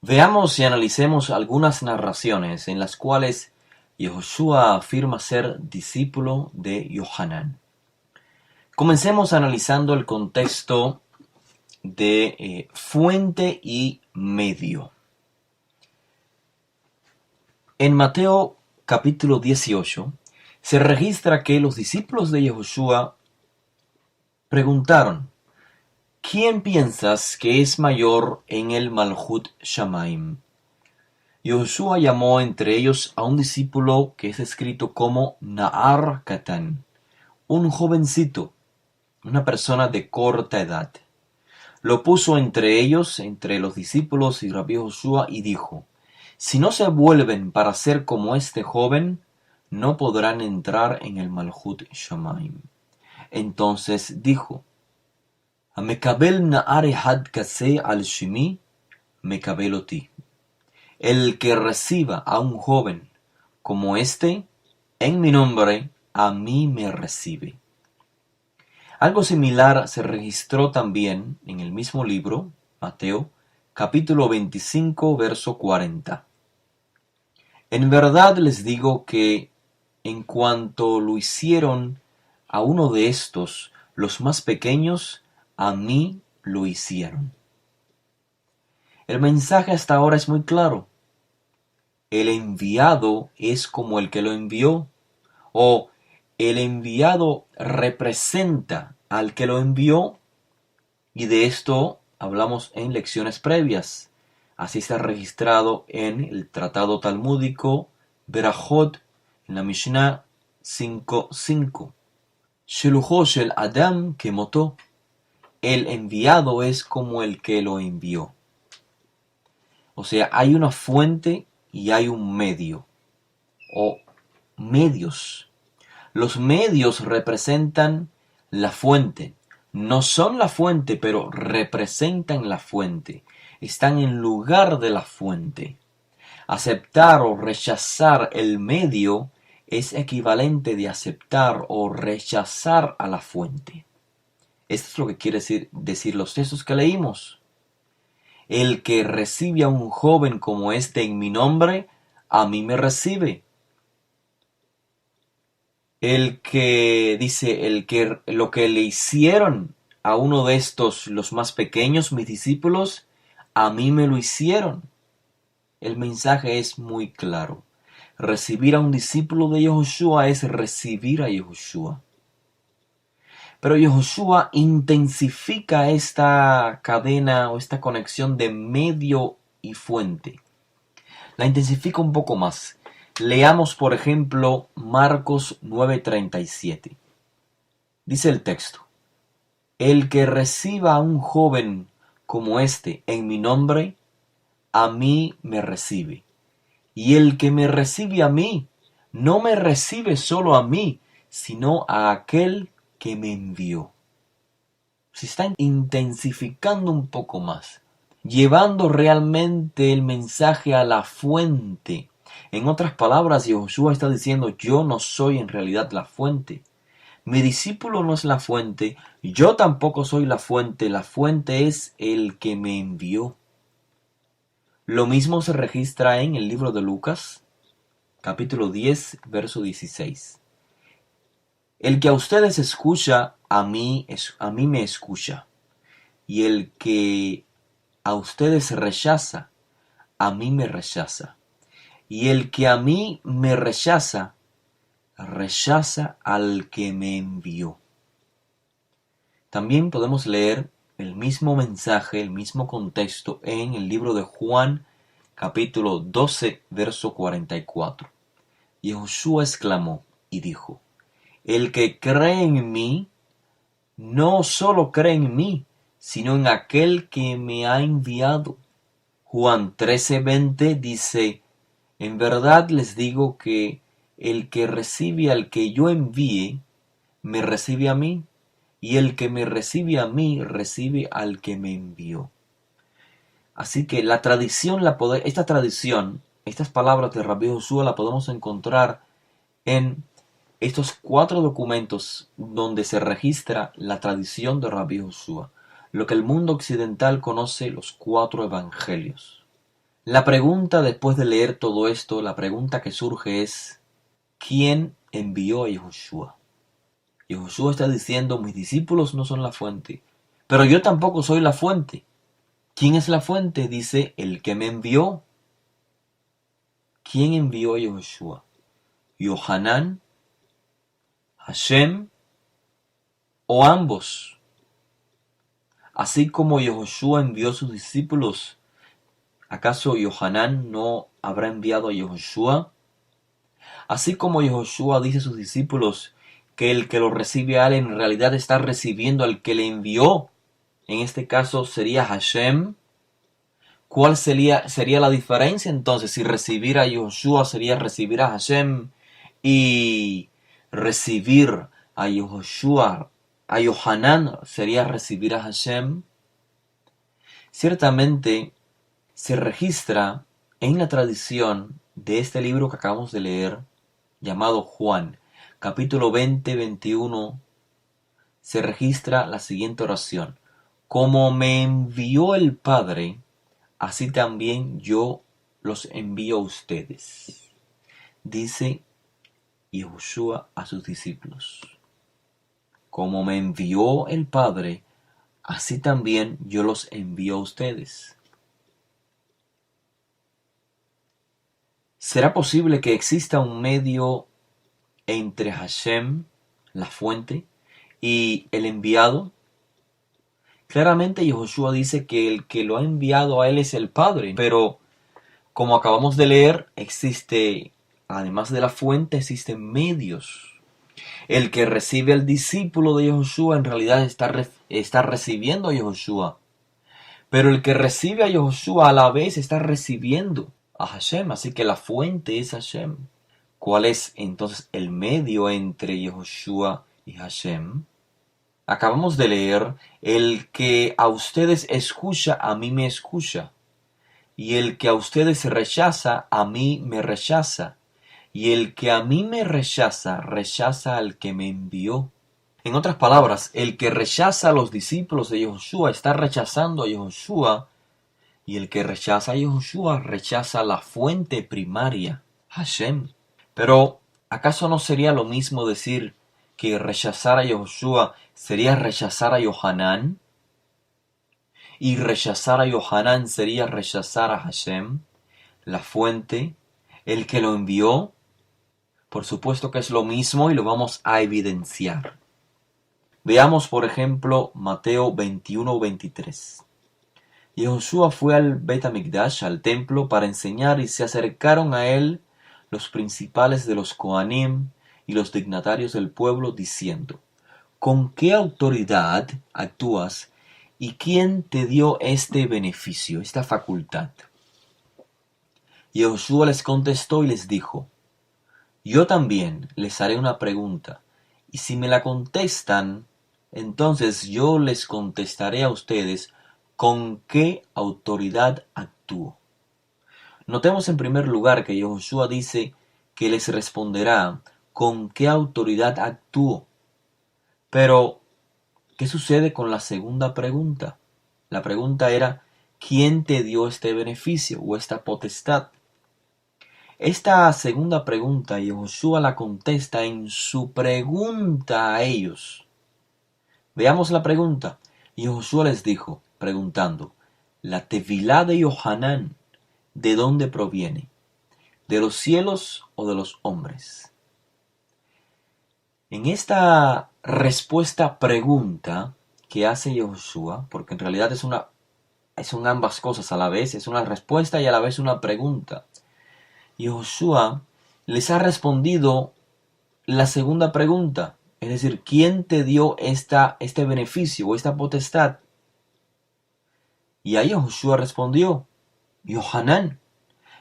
Veamos y analicemos algunas narraciones en las cuales Yehoshua afirma ser discípulo de Yohanan. Comencemos analizando el contexto de fuente y medio. En Mateo capítulo 18 se registra que los discípulos de Yehoshua preguntaron: ¿quién piensas que es mayor en el Malhut Shamaim? Yehoshua llamó entre ellos a un discípulo que es escrito como Na'ar Katán, un jovencito, una persona de corta edad. Lo puso entre ellos, entre los discípulos y Rabbi Yehoshua, y dijo: si no se vuelven para ser como este joven, no podrán entrar en el Malhut Shamaim. Entonces dijo: Amekabel Na'ar Ehad Kaseh al Shimi, Mekabel oti. El que reciba a un joven como este, en mi nombre, a mí me recibe. Algo similar se registró también en el mismo libro, Mateo, capítulo 25, verso 40. En verdad les digo que, en cuanto lo hicieron a uno de estos, los más pequeños, a mí lo hicieron. El mensaje hasta ahora es muy claro. El enviado es como el que lo envió, o el enviado representa al que lo envió, y de esto hablamos en lecciones previas. Así está registrado en el tratado talmúdico Berajot, en la Mishnah 5.5. Shelujo shel Adam kemotó. El enviado es como el que lo envió. O sea, hay una fuente y hay un medio, o medios. Los medios representan la fuente. No son la fuente, pero representan la fuente. Están en lugar de la fuente. Aceptar o rechazar el medio es equivalente de aceptar o rechazar a la fuente. Esto es lo que quiere decir los textos que leímos. El que recibe a un joven como este en mi nombre, a mí me recibe. El que dice, lo que le hicieron a uno de estos, los más pequeños, mis discípulos, a mí me lo hicieron. El mensaje es muy claro. Recibir a un discípulo de Yehoshua es recibir a Yehoshua. Pero Yehoshua intensifica esta cadena o esta conexión de medio y fuente. La intensifica un poco más. Leamos, por ejemplo, Marcos 9:37. Dice el texto: el que reciba a un joven como este en mi nombre, a mí me recibe. Y el que me recibe a mí, no me recibe solo a mí, sino a aquel que me envió. Se está intensificando un poco más, llevando realmente el mensaje a la fuente. En otras palabras, Yehoshua está diciendo: yo no soy en realidad la fuente. Mi discípulo no es la fuente, yo tampoco soy la fuente es el que me envió. Lo mismo se registra en el libro de Lucas, capítulo 10, verso 16. El que a ustedes escucha, a mí me escucha. Y el que a ustedes rechaza, a mí me rechaza. Y el que a mí me rechaza, rechaza al que me envió. También podemos leer el mismo mensaje, el mismo contexto en el libro de Juan, capítulo 12, verso 44. Yehoshua exclamó y dijo: el que cree en mí, no solo cree en mí, sino en aquel que me ha enviado. Juan 13:20 dice: en verdad les digo que el que recibe al que yo envíe, me recibe a mí, y el que me recibe a mí, recibe al que me envió. Así que esta tradición, estas palabras de Rabbi Yehoshua la podemos encontrar en estos 4 documentos donde se registra la tradición de Rabbi Yehoshua, lo que el mundo occidental conoce los 4 evangelios. La pregunta después de leer todo esto, la pregunta que surge es, ¿quién envió a Yahushua? Yahushua está diciendo, mis discípulos no son la fuente, pero yo tampoco soy la fuente. ¿Quién es la fuente? Dice, el que me envió. ¿Quién envió a Yahushua? ¿Yohanan, Hashem o ambos? Así como Yahushua envió a sus discípulos, ¿acaso Yohanan no habrá enviado a Yahushua? Así como Yahushua dice a sus discípulos que el que lo recibe a él en realidad está recibiendo al que le envió, en este caso sería Hashem. ¿Cuál sería la diferencia entonces? Si recibir a Yahushua sería recibir a Hashem y recibir a Yahushua, a Yohanan sería recibir a Hashem. Ciertamente se registra en la tradición de este libro que acabamos de leer, llamado Juan, capítulo 20-21, se registra la siguiente oración. Como me envió el Padre, así también yo los envío a ustedes. Dice Yahushua a sus discípulos. Como me envió el Padre, así también yo los envío a ustedes. ¿Será posible que exista un medio entre Hashem, la fuente, y el enviado? Claramente Yahushua dice que el que lo ha enviado a él es el Padre, pero como acabamos de leer, además de la fuente, existen medios. El que recibe al discípulo de Yahushua en realidad está recibiendo a Yahushua. Pero el que recibe a Yahushua a la vez está recibiendo a Hashem. Así que la fuente es Hashem. ¿Cuál es entonces el medio entre Yahushua y Hashem? Acabamos de leer, el que a ustedes escucha, a mí me escucha. Y el que a ustedes rechaza, a mí me rechaza. Y el que a mí me rechaza, rechaza al que me envió. En otras palabras, el que rechaza a los discípulos de Yahushua está rechazando a Yahushua. Y el que rechaza a Yahushua rechaza la fuente primaria, Hashem. Pero, ¿acaso no sería lo mismo decir que rechazar a Yahushua sería rechazar a Yohanan? Y rechazar a Yohanan sería rechazar a Hashem, la fuente, el que lo envió. Por supuesto que es lo mismo y lo vamos a evidenciar. Veamos por ejemplo Mateo 21-23. Yahushua fue al Bet Hamikdash, al templo, para enseñar y se acercaron a él los principales de los Kohanim y los dignatarios del pueblo diciendo, ¿con qué autoridad actúas y quién te dio este beneficio, esta facultad? Yahushua les contestó y les dijo, yo también les haré una pregunta, y si me la contestan, entonces yo les contestaré a ustedes con qué autoridad actúo. Notemos en primer lugar que Yahushua dice que les responderá con qué autoridad actúo. Pero, ¿qué sucede con la segunda pregunta? La pregunta era, ¿quién te dio este beneficio o esta potestad? Esta segunda pregunta Yahushua la contesta en su pregunta a ellos. Veamos la pregunta. Yahushua les dijo, preguntando, ¿la tevilá de Yohanan de dónde proviene? ¿De los cielos o de los hombres? En esta respuesta pregunta que hace Yahushua, porque en realidad son ambas cosas a la vez, es una respuesta y a la vez una pregunta. Yahushua les ha respondido la segunda pregunta, es decir, ¿quién te dio este beneficio o esta potestad? Y ahí Yahushua respondió, Yohanan.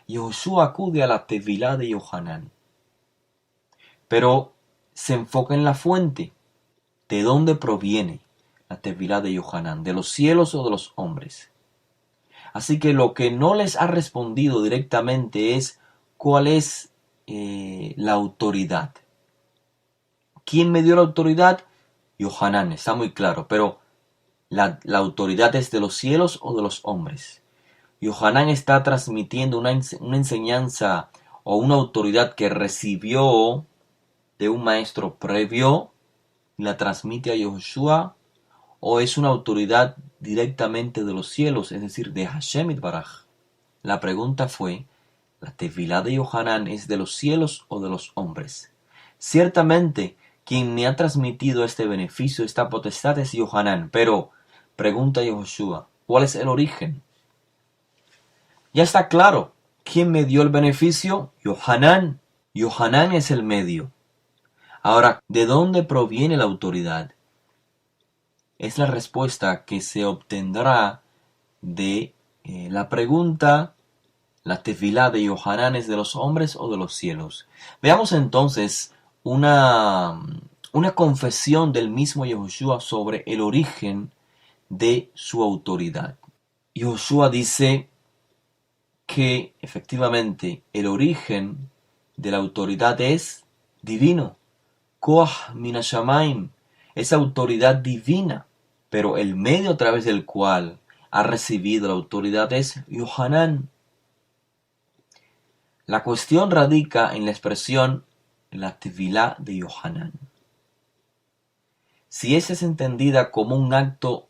Yahushua acude a la tevilá de Yohanan. Pero se enfoca en la fuente. ¿De dónde proviene la tevilá de Yohanan? ¿De los cielos o de los hombres? Así que lo que no les ha respondido directamente es cuál es la autoridad. ¿Quién me dio la autoridad? Yohanan, está muy claro, pero ¿la autoridad es de los cielos o de los hombres? Yohanan está transmitiendo una enseñanza o una autoridad que recibió de un maestro previo y la transmite a Yoshua, o es una autoridad directamente de los cielos, es decir, de Hashem Itbaraj. La pregunta fue, ¿la tefilá de Yohanan es de los cielos o de los hombres? Ciertamente, quien me ha transmitido este beneficio, esta potestad, es Yohanan, pero, pregunta Yoshua, ¿cuál es el origen? Ya está claro, ¿quién me dio el beneficio? Yohanan. Yohanan es el medio. Ahora, ¿de dónde proviene la autoridad? Es la respuesta que se obtendrá de la pregunta, ¿la tefilá de Yohanan es de los hombres o de los cielos? Veamos entonces una confesión del mismo Yehoshua sobre el origen de su autoridad. Yehoshua dice que efectivamente el origen de la autoridad es divino. Koach min hashamayim, es autoridad divina, pero el medio a través del cual ha recibido la autoridad es Yohanan. La cuestión radica en la expresión la tevilá de Yohanan. Si esa es entendida como un acto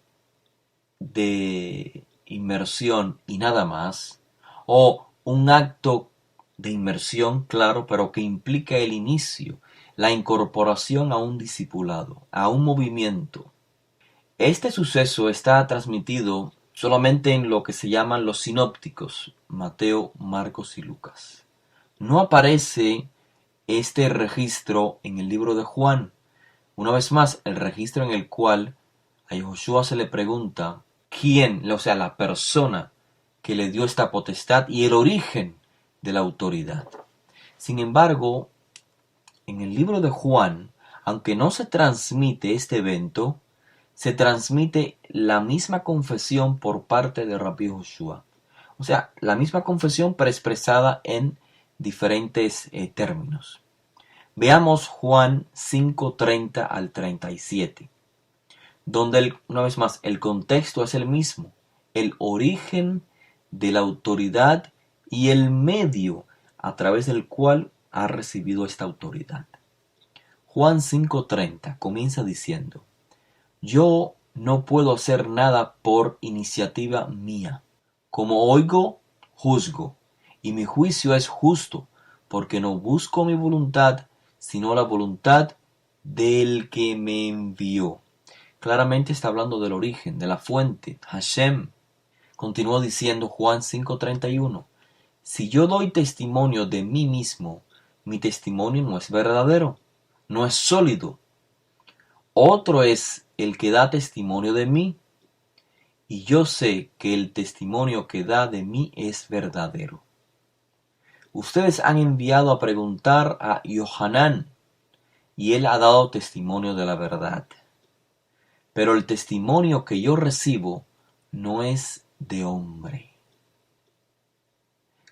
de inmersión y nada más, o un acto de inmersión, claro, pero que implica el inicio, la incorporación a un discipulado, a un movimiento. Este suceso está transmitido solamente en lo que se llaman los sinópticos, Mateo, Marcos y Lucas. No aparece este registro en el libro de Juan. Una vez más, el registro en el cual a Yehoshua se le pregunta quién, o sea, la persona que le dio esta potestad y el origen de la autoridad. Sin embargo, en el libro de Juan, aunque no se transmite este evento, se transmite la misma confesión por parte de Rabbi Yehoshua. O sea, la misma confesión pero expresada en diferentes términos. Veamos Juan 5:30 al 37, donde una vez más el contexto es el mismo, el origen de la autoridad y el medio a través del cual ha recibido esta autoridad. Juan 5:30 comienza diciendo, yo no puedo hacer nada por iniciativa mía. Como oigo, juzgo, y mi juicio es justo, porque no busco mi voluntad, sino la voluntad del que me envió. Claramente está hablando del origen, de la fuente, Hashem. Continuó diciendo Juan 5:31, si yo doy testimonio de mí mismo, mi testimonio no es verdadero, no es sólido. Otro es el que da testimonio de mí, y yo sé que el testimonio que da de mí es verdadero. Ustedes han enviado a preguntar a Yohanan, y él ha dado testimonio de la verdad. Pero el testimonio que yo recibo no es de hombre.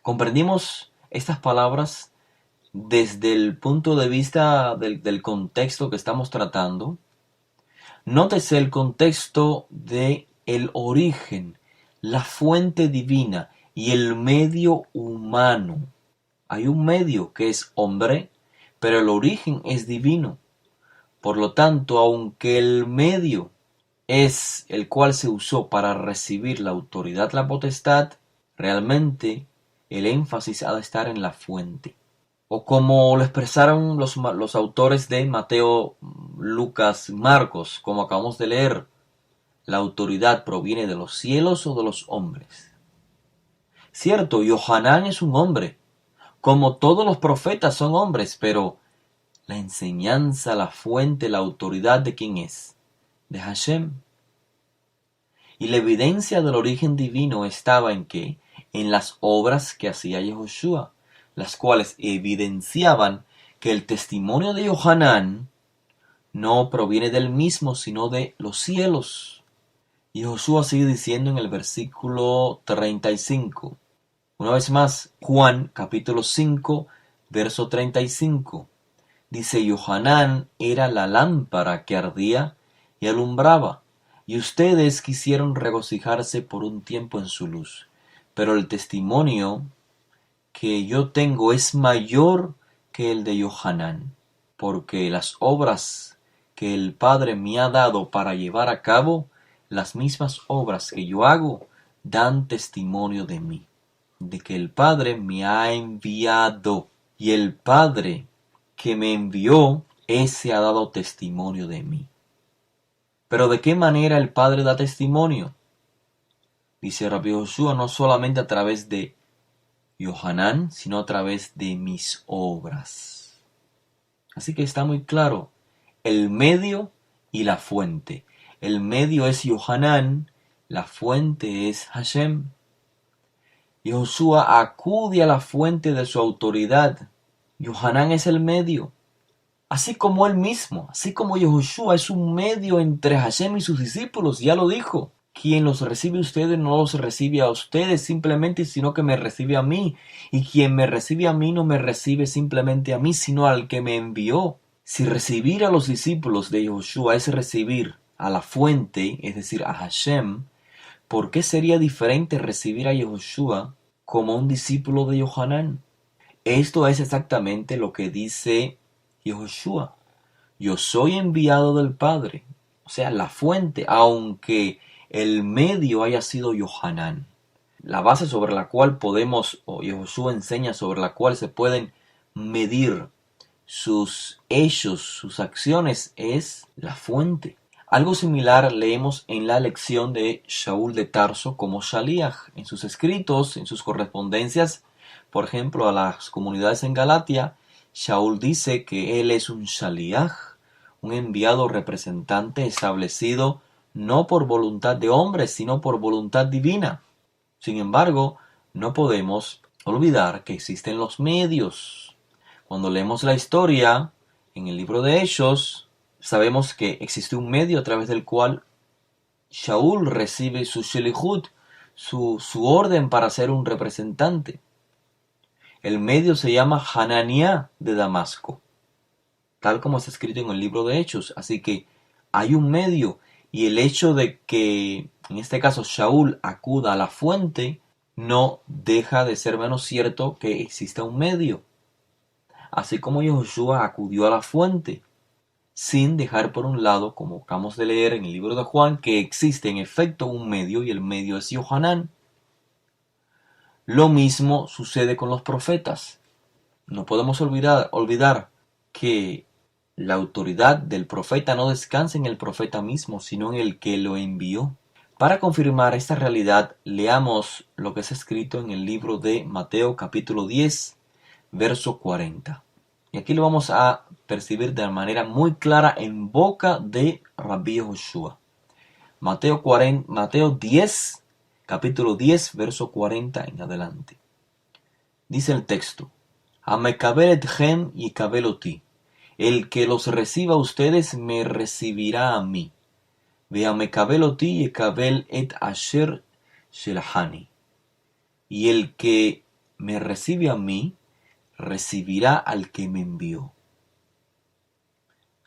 ¿Comprendimos estas palabras desde el punto de vista del contexto que estamos tratando? Nótese el contexto de el origen, la fuente divina y el medio humano. Hay un medio que es hombre, pero el origen es divino. Por lo tanto, aunque el medio es el cual se usó para recibir la autoridad, la potestad, realmente el énfasis ha de estar en la fuente. O como lo expresaron los autores de Mateo, Lucas, Marcos, como acabamos de leer, la autoridad proviene de los cielos o de los hombres. Cierto, Yohanan es un hombre, como todos los profetas son hombres, pero la enseñanza, la fuente, la autoridad, ¿de quién es? De Hashem. Y la evidencia del origen divino estaba en qué? En las obras que hacía Yehoshua, las cuales evidenciaban que el testimonio de Yohanan no proviene del mismo, sino de los cielos. Y Josué sigue diciendo en el versículo 35. Una vez más, Juan capítulo 5, verso 35. Dice, Yohanan era la lámpara que ardía y alumbraba, y ustedes quisieron regocijarse por un tiempo en su luz. pero el testimonio que yo tengo es mayor que el de Yohanan, porque las obras que el Padre me ha dado para llevar a cabo, las mismas obras que yo hago, dan testimonio de mí, de que el Padre me ha enviado, y el Padre que me envió, ese ha dado testimonio de mí. Pero ¿de qué manera el Padre da testimonio? Dice Rabbi Joshua, no solamente a través de Yohanan, sino a través de mis obras. Así que está muy claro, el medio y la fuente. El medio es Yohanan, la fuente es Hashem. Joshua acude a la fuente de su autoridad. Yohanan es el medio. Así como él mismo, así como Joshua es un medio entre Hashem y sus discípulos, ya lo dijo. Quien los recibe a ustedes no los recibe a ustedes simplemente, sino que me recibe a mí. Y quien me recibe a mí no me recibe simplemente a mí, sino al que me envió. Si recibir a los discípulos de Joshua es recibir a la fuente, es decir, a Hashem, ¿por qué sería diferente recibir a Joshua como un discípulo de Yohanan? Esto es exactamente lo que dice Joshua. Yo soy enviado del Padre, o sea, la fuente, aunque el medio haya sido Yohanan. La base sobre la cual podemos, o Joshua enseña sobre la cual se pueden medir sus hechos, sus acciones, es la fuente. Algo similar leemos en la lección de Shaul de Tarso como Shaliach. En sus escritos, en sus correspondencias, por ejemplo, a las comunidades en Galatia, Shaul dice que él es un Shaliach, un enviado representante establecido no por voluntad de hombres, sino por voluntad divina. Sin embargo, no podemos olvidar que existen los medios. Cuando leemos la historia en el libro de Hechos, sabemos que existe un medio a través del cual Shaul recibe su Shelihut, su orden para ser un representante. El medio se llama Hananiah de Damasco, tal como está escrito en el libro de Hechos. Así que hay un medio, y el hecho de que, en este caso, Shaul acuda a la fuente, no deja de ser menos cierto que exista un medio. Así como Joshua acudió a la fuente, sin dejar por un lado, como acabamos de leer en el libro de Juan, que existe en efecto un medio, y el medio es Yohanan. Lo mismo sucede con los profetas. No podemos olvidar que la autoridad del profeta no descansa en el profeta mismo, sino en el que lo envió. Para confirmar esta realidad, leamos lo que es escrito en el libro de Mateo capítulo 10, verso 40. Y aquí lo vamos a percibir de manera muy clara en boca de Rabbi Joshua. Mateo 10, capítulo 10, verso 40 en adelante. Dice el texto: Amekabel etchem yikabel oti. El que los reciba a ustedes me recibirá a mí. Veamekabel oti yikabel et asher shelhani. Y el que me recibe a mí recibirá al que me envió.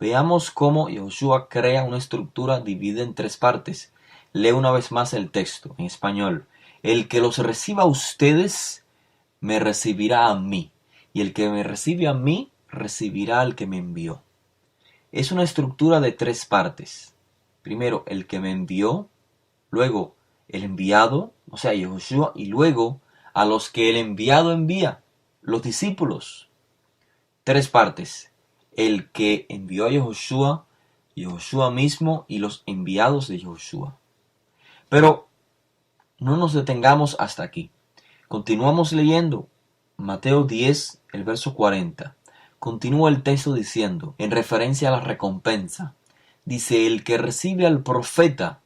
Veamos cómo Joshua crea una estructura dividida en tres partes. Leo una vez más el texto en español. El que los reciba a ustedes me recibirá a mí, y el que me recibe a mí recibirá al que me envió. Es una estructura de tres partes. Primero, el que me envió, luego el enviado, o sea, Joshua, y luego a los que el enviado envía, los discípulos. Tres partes: el que envió a Joshua, Joshua mismo y los enviados de Joshua. Pero no nos detengamos hasta aquí. Continuamos leyendo Mateo 10, el verso 40. Continúa el texto diciendo, en referencia a la recompensa, dice: el que recibe al profeta,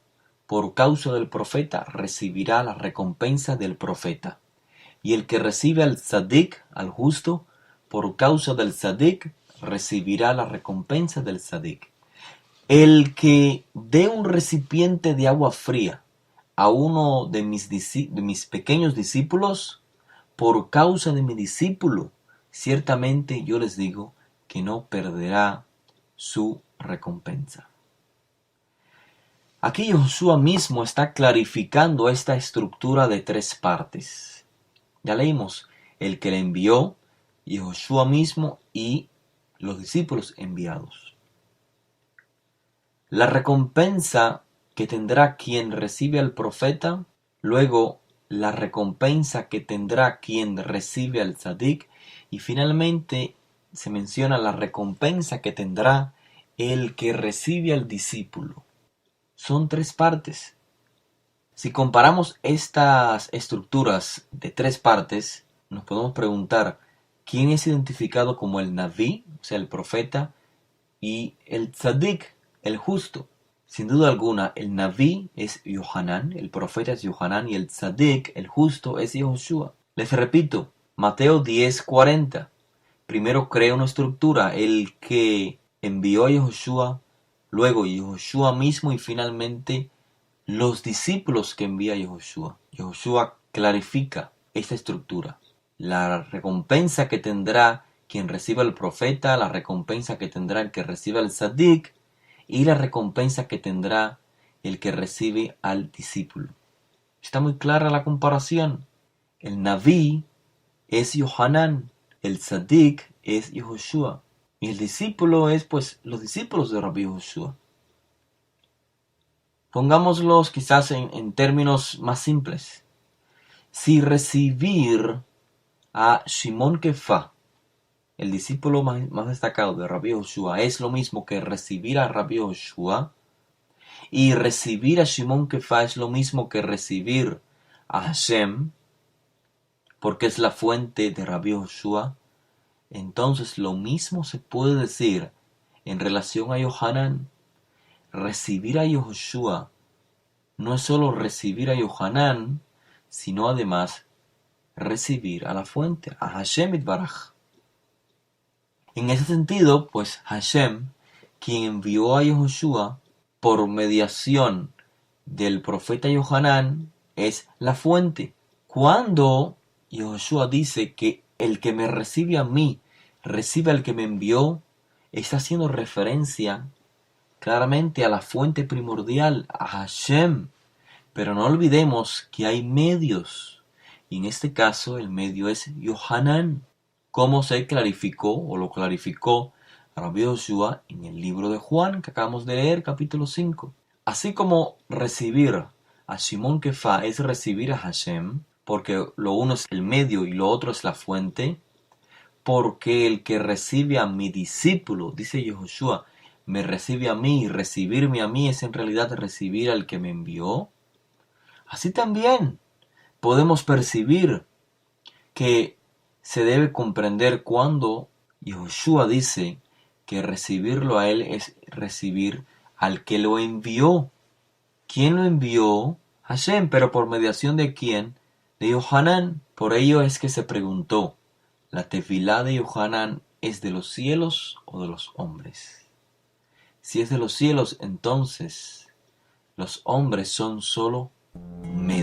por causa del profeta, recibirá la recompensa del profeta. Y el que recibe al tzadik, al justo, por causa del tzadik, recibirá la recompensa del tzadik. El que dé un recipiente de agua fría a uno de mis pequeños discípulos, por causa de mi discípulo, ciertamente yo les digo que no perderá su recompensa. Aquí Josué mismo está clarificando esta estructura de tres partes. Ya leímos, el que le envió, y Josué mismo y los discípulos enviados. La recompensa que tendrá quien recibe al profeta, luego la recompensa que tendrá quien recibe al tzadik, y finalmente se menciona la recompensa que tendrá el que recibe al discípulo. Son tres partes. Si comparamos estas estructuras de tres partes, nos podemos preguntar quién es identificado como el Naví, o sea, el profeta, y el Tzadik, el justo. Sin duda alguna, el Naví es Yohanan, el profeta es Yohanan, y el Tzadik, el justo, es Yehoshua. Les repito, Mateo 10:40. Primero crea una estructura, el que envió a Yehoshua, luego Yehoshua mismo y finalmente los discípulos que envía Yehoshua. Yehoshua clarifica esta estructura. La recompensa que tendrá quien reciba al profeta, la recompensa que tendrá el que reciba al tzadik y la recompensa que tendrá el que recibe al discípulo. Está muy clara la comparación. El Naví es Yohanan, el tzadik es Yehoshua y el discípulo es pues los discípulos de Rabbi Yehoshua. Pongámoslos quizás en términos más simples. Si recibir a Shimon Kefa, el discípulo más destacado de Rabbi Yehoshua, es lo mismo que recibir a Rabbi Yehoshua, y recibir a Shimon Kefa es lo mismo que recibir a Hashem, porque es la fuente de Rabbi Yehoshua, entonces lo mismo se puede decir en relación a Yohanan. Recibir a Yehoshua no es solo recibir a Yohanan, sino además recibir a la fuente, a Hashem Itbaraj. En ese sentido, pues Hashem, quien envió a Yehoshua por mediación del profeta Yohanan, es la fuente. Cuando Yehoshua dice que el que me recibe a mí, recibe al que me envió, está haciendo referencia claramente a la fuente primordial, a Hashem. Pero no olvidemos que hay medios, y en este caso el medio es Yohanan, como se clarificó o lo clarificó Rabbi Yehoshua en el libro de Juan que acabamos de leer, capítulo 5. Así como recibir a Shimon Kefa es recibir a Hashem, porque lo uno es el medio y lo otro es la fuente, porque el que recibe a mi discípulo, dice Yehoshua, me recibe a mí, y recibirme a mí es en realidad recibir al que me envió. Así también podemos percibir que se debe comprender cuando Yehoshua dice que recibirlo a él es recibir al que lo envió. ¿Quién lo envió? Hashem, pero por mediación de quién? De Yohanan. Por ello es que se preguntó, ¿la tefilá de Yohanan es de los cielos o de los hombres? Si es de los cielos, entonces los hombres son solo medios.